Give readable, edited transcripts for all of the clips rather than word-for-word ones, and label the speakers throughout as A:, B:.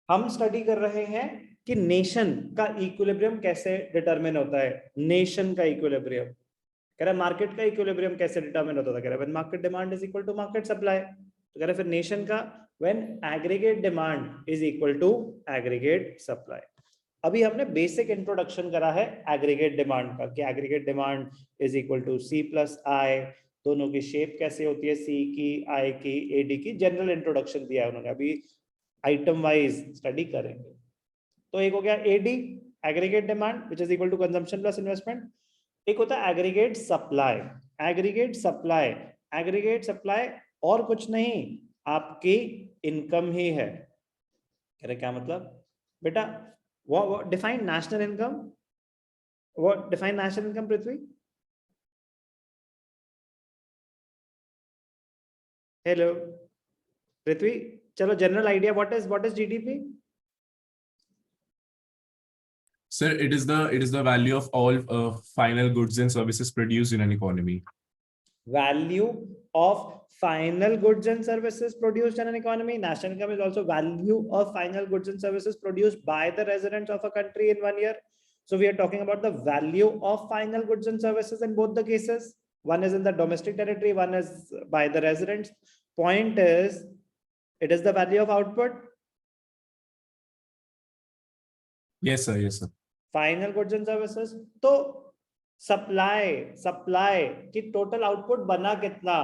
A: हम स्टडी कर रहे हैं कि नेशन का इक्विलिब्रियम कैसे डिटरमिन होता है। नेशन का इक्विलिब्रियम कह रहा है, मार्केट का इक्विलिब्रियम कैसे डिटरमिन होता था, कह रहा है when market demand is equal to market supply. तो कह रहा है फिर नेशन का when aggregate demand is equal to aggregate supply. अभी हमने बेसिक इंट्रोडक्शन करा है एग्रीगेट डिमांड का कि aggregate demand is equal to C plus I, दोनों की शेप कैसे होती है, सी की, आई की, एडी की, जनरल इंट्रोडक्शन दिया है उन्होंने। अभी आइटम वाइज स्टडी करेंगे। तो एक हो गया AD aggregate demand which is equal to consumption plus investment. एक होता है aggregate supply. Aggregate supply, aggregate supply और कुछ नहीं, आपकी इनकम ही है। कह रहे क्या मतलब बेटा, वो डिफाइन नेशनल इनकम, वो डिफाइन नेशनल इनकम पृथ्वी। हेलो पृथ्वी, चलो general idea, what is GDP?
B: Sir, it is the value of all final goods and services produced in an economy.
A: Value of final goods and services produced in an economy. National income is also value of final goods and services produced by the residents of a country in 1 year. So we are talking about the value of final goods and services in both the cases. One is in the domestic territory, one is by the residents. Point is, it is the value of output.
B: Yes, sir. Yes, sir.
A: Final goods and services. तो supply की total output बना कितना,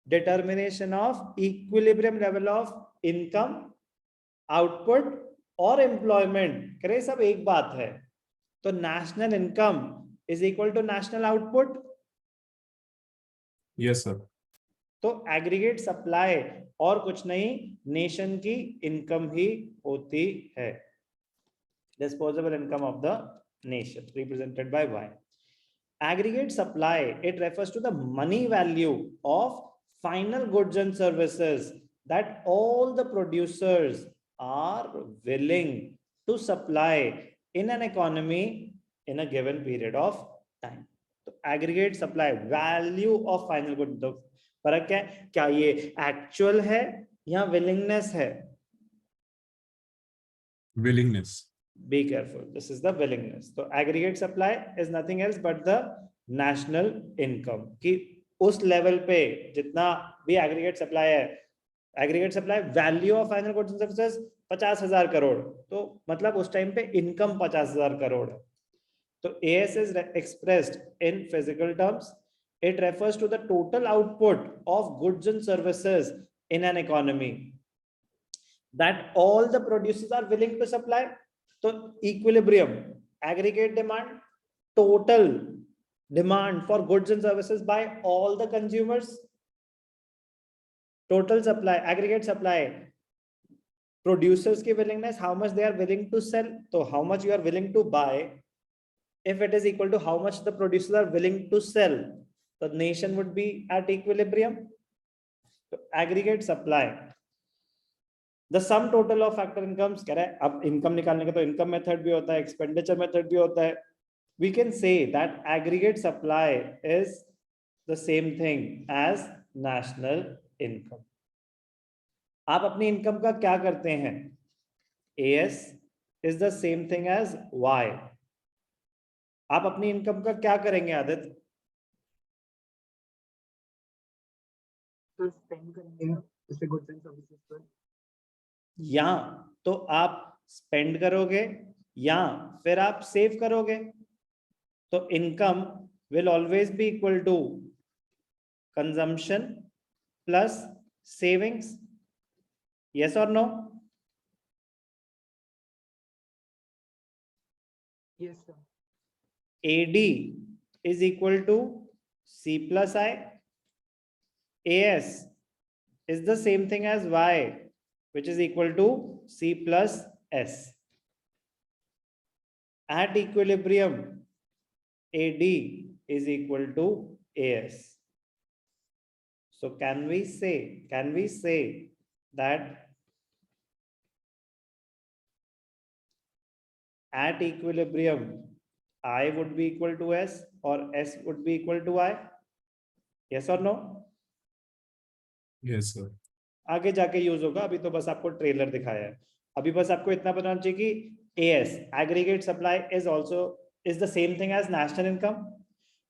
A: determination of equilibrium level of income, output और employment, करे सब एक बात है। तो national income is equal to national output.
B: Yes sir.
A: तो एग्रीगेट सप्लाई और कुछ नहीं, नेशन की इनकम ही होती है। Disposable income of the nation represented by Y. Aggregate supply, it refers to the money value of final goods and services that all the producers are willing to supply in an economy in a given period of time. तो aggregate supply value of final goods, तो फर्क क्या है, क्या ये actual है या willingness है?
B: Willingness.
A: Be careful, this is the willingness. So aggregate supply is nothing else but the national income कि उस लेवल पे जितना भी aggregate supply है, aggregate supply value of final goods and services 50,000 crore, तो मतलब उस टाइम पे इनकम 50,000 करोड़ है। तो AS is expressed in physical terms. It refers to the total output of goods and services in an economy that all the producers are willing to supply. तो equilibrium, aggregate demand, total demand for goods and services by all the consumers, total supply, aggregate supply, producers की willingness, how much they are willing to sell, तो how much you are willing to buy, if it is equal to how much the producers are willing to sell, तो nation would be at equilibrium. तो aggregate supply, the sum total of factor incomes, कह रहा है अब income निकालने का तो income method भी होता है, एक्सपेंडिचर मेथड भी होता है। We can say that aggregate supply is the same thing as national income. आप अपनी इनकम का क्या करते हैं? AS is the same thing as Y। आप अपनी इनकम का क्या करेंगे आदित्य?
C: तो स्पेंड करेंगे जैसे गुड्स एंड सर्विसेज पर,
A: या तो आप स्पेंड करोगे या फिर आप सेव करोगे। तो income will always be equal to consumption plus savings, yes और no?
C: Yes sir.
A: AD is equal to C plus I. AS is the same thing as Y, which is equal to C plus S. At equilibrium, AD is equal to AS. So can we say that at equilibrium I would be equal to S or S would be equal to I? Yes or no?
B: Yes sir.
A: आगे जाके use होगा, अभी तो बस आपको trailer दिखाया है। अभी बस आपको इतना पता होना चाहिए कि AS aggregate supply is the same thing as national income,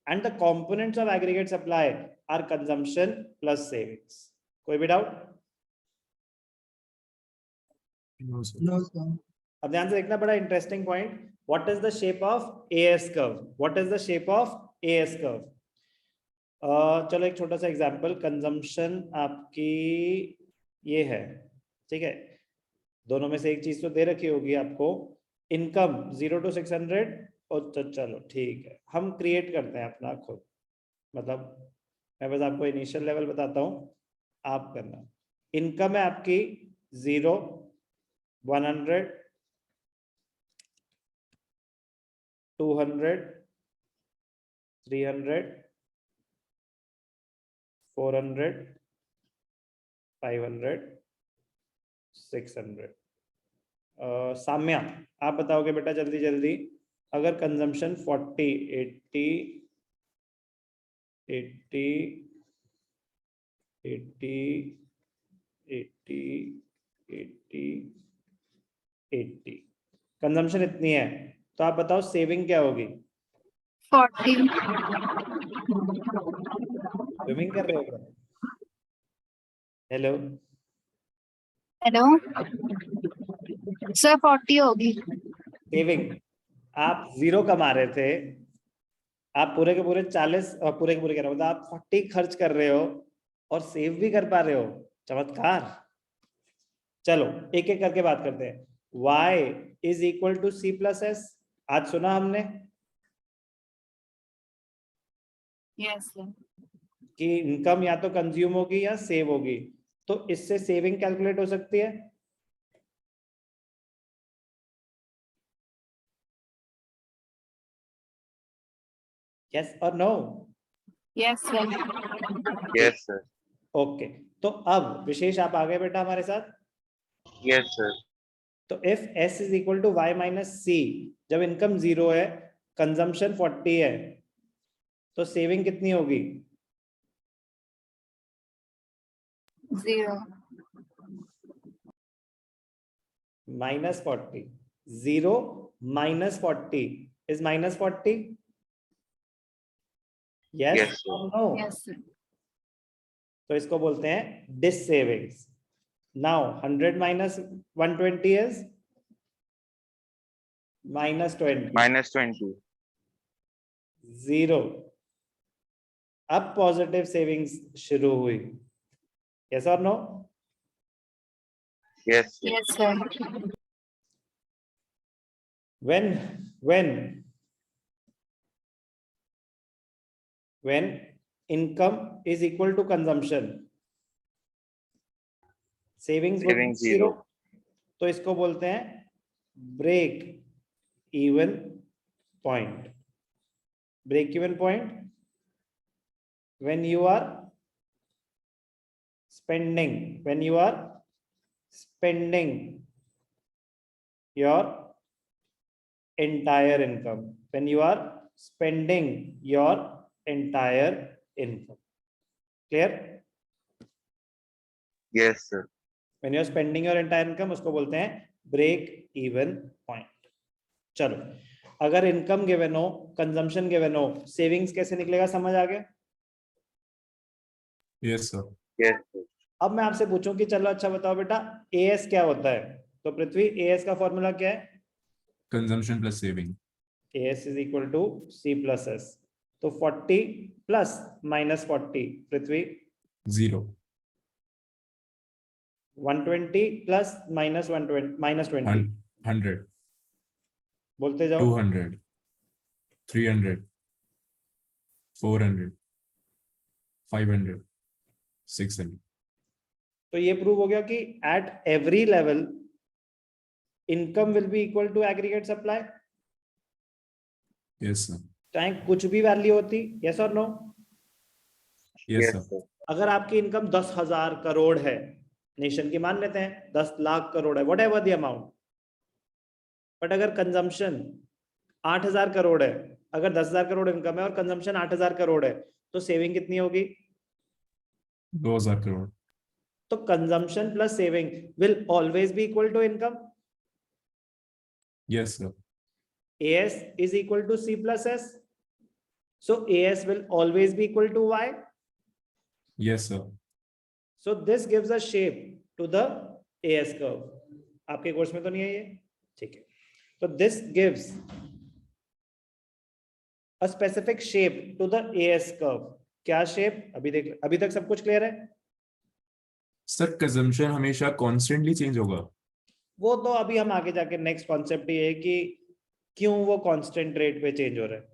A: and the components of aggregate supply are consumption plus savings. कोई भी doubt?
B: No, sir.
C: No, sir.
A: अब ध्यान से देखना, बड़ा interesting point. What is the shape of AS curve? What is the shape of AS curve? चलो एक छोटा सा एग्जांपल. कंजम्पशन आपकी ये है, ठीक है. दोनों में से एक चीज तो दे रखी होगी आपको. Income 0 to 600. और तो चलो ठीक है, हम क्रिएट करते हैं अपना खुद. मतलब मैं बस आपको इनिशियल लेवल बताता हूं, आप करना. इनकम है आपकी 0, 100, 200, 300, 400, 500, 600. साम्या, आप बताओगे बेटा जल्दी जल्दी. अगर कंजम्पशन 40, 80, 80, 80, 80, 80, 80, कंजम्पशन इतनी है, तो आप बताओ सेविंग क्या होगी?
D: 40.
A: स्विमिंग कर रहे हो क्या? हेलो
D: हेलो सर, 40 होगी.
A: सेविंग. आप 0 कमा रहे थे, आप पूरे के पूरे 40, पूरे के पूरे कह रहा हूं, मतलब आप 40 खर्च कर रहे हो और सेव भी कर पा रहे हो. चमत्कार. चलो एक एक करके बात करते हैं. Y is equal to C plus S. आज सुना हमने
D: यस सर.
A: कि इनकम या तो कंज्यूम होगी या सेव होगी, तो इससे सेविंग कैलकुलेट हो सकती है. यस और no?
D: Yes sir.
E: Yes, sir.
A: Okay. तो अब विशेष आप आ गए बेटा हमारे साथ.
E: Yes, sir.
A: तो if S is equal to Y minus C, जब इनकम 0 है, कंजम्पशन 40 है, तो सेविंग कितनी होगी?
D: 0.
A: -40. 0 minus 40 is minus 40. Yes,
E: Yes, sir.
A: or no?
D: Yes sir.
A: तो इसको बोलते हैं dish savings. Now 100 minus 120 is -20.
E: -20.
A: 0. अब पॉजिटिव सेविंग्स शुरू हुई. यस और no?
E: Yes, sir.
D: Yes sir.
A: when income is equal to consumption, savings would be
E: Saving
A: 0.
E: 0.
A: तो इसको बोलते हैं break even point. Break even point when you are spending your entire income. When you are spending your entire income. Clear?
E: Yes, sir.
A: When you are spending your entire income, उसको बोलते हैं break even point. चलो, अगर income given हो, consumption given हो, savings कैसे निकलेगा समझ आ गया?
B: Yes, sir.
E: Yes, sir.
A: अब मैं आपसे पूछूं कि चलो अच्छा बताओ बेटा AS क्या होता है. तो पृथ्वी, AS का फॉर्मूला क्या है?
B: Consumption plus saving.
A: AS is equal to C plus S. तो 40 plus minus 40, पृथ्वी
B: 0.
A: 120 plus minus 120 minus 20,
B: 100.
A: बोलते जाओ.
B: 200. 300. 400. 500. 600.
A: तो ये प्रूव हो गया कि at every level income will be equal to aggregate supply.
B: Yes, sir.
A: चाहे कुछ भी वैल्यू होती. यस और no?
B: Yes,
E: Yes,
B: sir.
E: sir.
A: अगर आपकी इनकम 10,000 करोड़ है, नेशन की मान लेते हैं 10 लाख करोड़ है, what ever the amount, but अगर कंजम्पशन 8,000 करोड़ है, अगर 10,000 करोड़ इनकम है और कंजम्पशन 8,000 करोड़ है, तो सेविंग कितनी होगी?
B: 2,000 crore.
A: तो consumption plus saving will always be equal to income.
B: Yes, sir.
A: AS is equal to C plus S. So AS will always be equal to Y.
B: Yes, sir.
A: So this gives a shape to the AS curve. आपके course में तो नहीं है ये, ठीक है. So this gives a specific shape to the AS curve. क्या shape? अभी देख, अभी तक सब कुछ क्लियर है?
B: सर कंजम्पशन हमेशा कॉन्स्टेंटली चेंज होगा.
A: वो तो अभी हम आगे जाके नेक्स्ट कॉन्सेप्ट ये है कि क्यों वो कांस्टेंट रेट पे चेंज हो रहा है.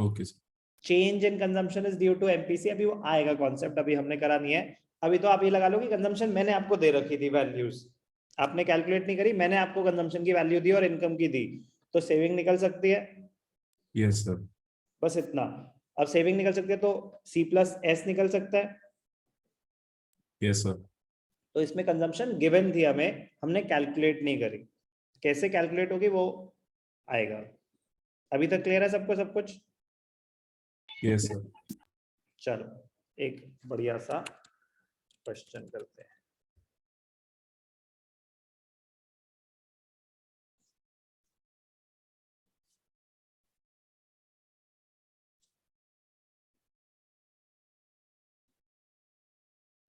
B: Okay sir.
A: Change in consumption is due to MPC. अभी वो आएगा कॉन्सेप्ट, अभी हमने करा नहीं है. अभी तो आप ये लगा लो कि कंजम्पशन मैंने आपको दे रखी थी वैल्यूज, आपने कैलकुलेट नहीं करी, मैंने आपको कंजम्पशन की वैल्यू दी और इनकम की दी, तो सेविंग निकल सकती है.
B: Yes sir.
A: बस इतना. अब सेविंग निकल सकती है तो सी प्लस एस निकल सकता है.
B: Yes sir.
A: तो इसमें कंजम्पशन गिवन थी हमें, हमने कैलकुलेट नहीं करी. कैसे कैलकुलेट होगी वो आएगा. अभी तक क्लियर है सबको सब कुछ?
B: Yes sir.
A: चलो एक बढ़िया सा क्वेश्चन करते हैं.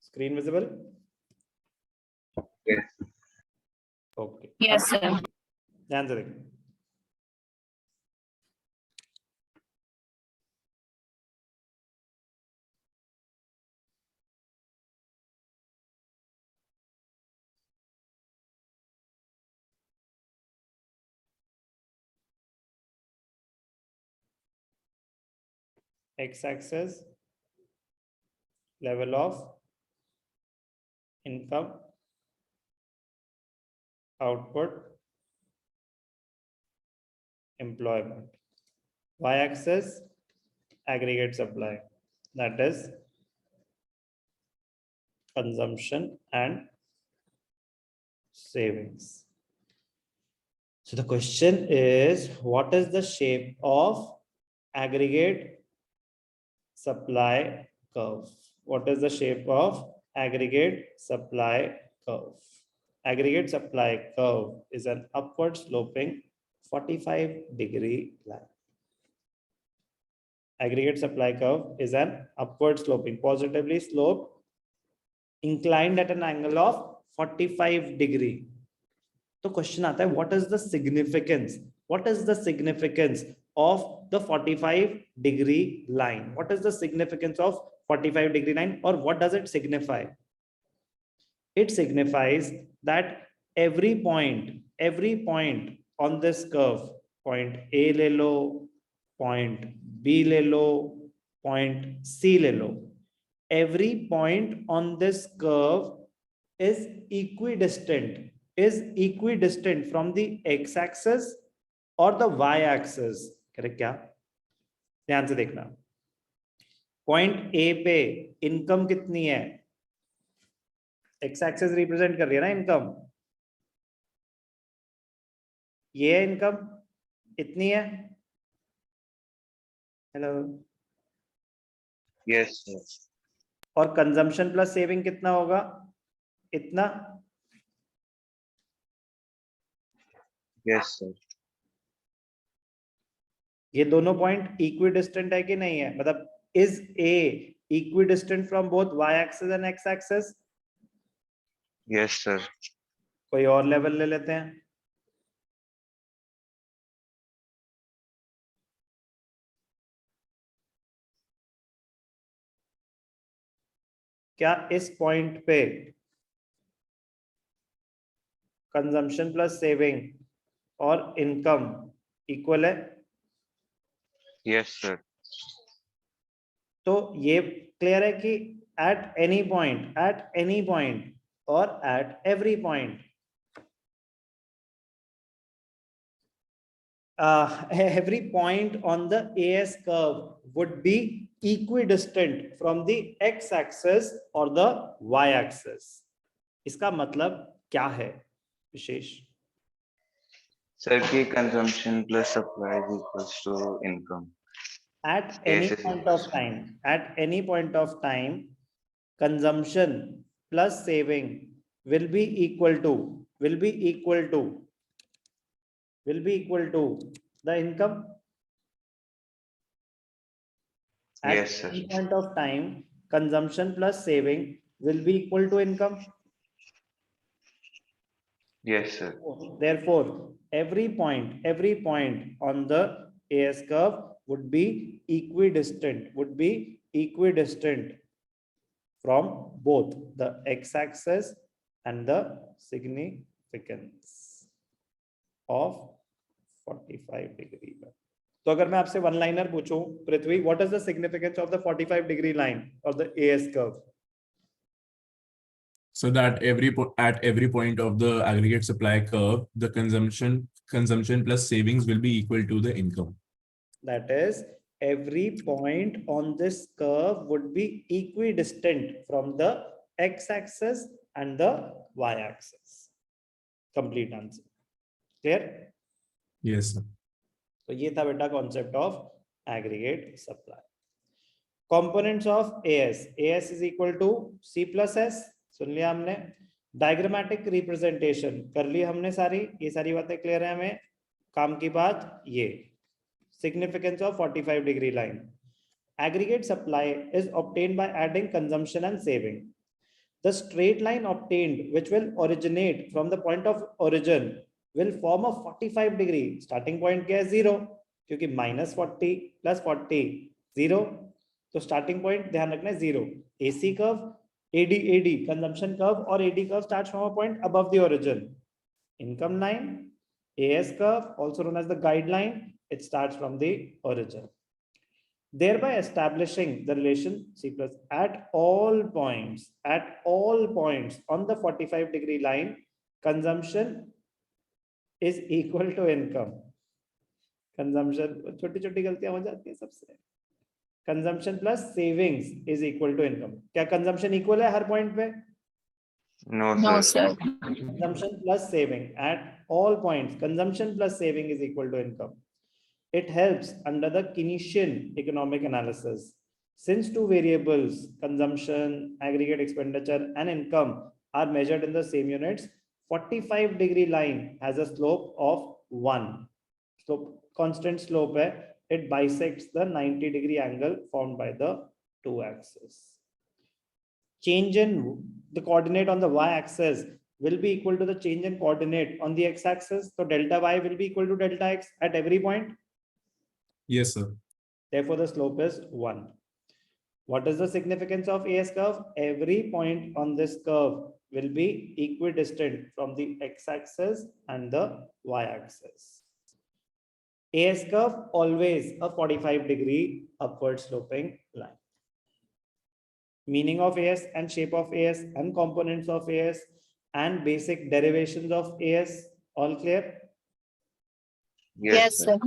A: Screen visible?
E: Yes.
A: Okay.
D: Yes, sir.
A: ध्यान से देखिए. x-axis level of income, output, employment. Y-axis aggregate supply, that is consumption and savings. So the question is, what is the shape of aggregate supply curve? What is the shape of aggregate supply curve? Aggregate supply curve is an upward sloping 45-degree line. Aggregate supply curve is an upward sloping, positively sloped, inclined at an angle of 45 degree. तो question आता है, what is the significance? What is the significance of the 45-degree line? What is the significance of 45-degree line, or what does it signify? It signifies that every point on this curve, point A ले लो, point B ले लो, point C ले लो, every point on this curve is equidistant from the x-axis or the y-axis. Correct क्या? ध्यान से देखना. Point A पे income कितनी है? x-axis रिप्रेजेंट कर रही है ना इनकम. ये है इनकम, इतनी है. हेलो.
E: Yes, sir.
A: और कंजम्पशन प्लस सेविंग कितना होगा? इतना.
E: Yes, sir.
A: ये दोनों पॉइंट इक्विडिस्टेंट है कि नहीं है? मतलब is a equidistant from both y axis and x axis?
E: Yes, sir.
A: कोई और लेवल ले लेते हैं. क्या इस पॉइंट पे कंजम्पशन प्लस सेविंग और इनकम इक्वल है?
E: Yes, sir.
A: तो ये क्लियर है कि at any point or at every point, every point on the AS curve would be equidistant from the x-axis or the y-axis. इसका मतलब क्या है विशेष?
E: Sir, की consumption plus supply is equals to income.
A: At any
E: Yes, yes,
A: point of time, consumption plus saving will be equal to will be equal to the income. At
E: Yes, sir.
A: any point of time, consumption plus saving will be equal to income.
E: Yes, sir.
A: Therefore, every point on the AS curve would be equidistant, from both the x-axis and the significance of 45-degree line. तो अगर मैं आपसे one liner पूछूं, पृथ्वी, what is the significance of the 45-degree line of the AS curve?
B: So that at every point of the aggregate supply curve, the consumption plus savings will be equal to the income.
A: That is, every point on this curve would be equidistant from the x-axis and the y-axis. Complete answer. Clear?
B: Yes, sir.
A: तो ये था बेटा concept of aggregate supply. Components of AS. AS is equal to C plus S. सुन लिया हमने. Diagrammatic representation कर ली हमने सारी. ये सारी बातें clear है हमें. काम की बात ये. Significance of 45-degree line. Aggregate supply is obtained by adding consumption and saving. The straight line obtained, which will originate from the point of origin, will form a 45-degree. Starting point क्या है 0, क्योंकि -40 + 40 0. तो starting point ध्यान रखना है 0. AC curve, AD consumption curve और AD curve starts from a point above the origin. Income line, AS curve, also known as the guideline, it starts from the origin. Thereby establishing the relation C plus at all points on the 45-degree line, consumption is equal to income. Consumption, छोटी-छोटी गलतियां हो जाती हैं सबसे. Consumption plus savings is equal to income. क्या consumption equal है हर point पे?
E: No,
D: No,
E: sir.
D: sir.
A: Consumption plus saving at all points. Consumption plus saving is equal to income. It helps under the Keynesian economic analysis. Since two variables, consumption, aggregate expenditure, and income, are measured in the same units, 45-degree line has a slope of 1. So constant slope hai, it bisects the 90-degree angle formed by the two axes. Change in the coordinate on the y-axis will be equal to the change in coordinate on the x-axis. So delta y will be equal to delta x at every point.
B: Yes, sir.
A: Therefore, the slope is 1. What is the significance of AS curve? Every point on this curve will be equidistant from the x-axis and the y-axis. AS curve always a 45-degree upward sloping line. Meaning of AS and shape of AS and components of AS and basic derivations of AS, all clear?
D: Yes, sir.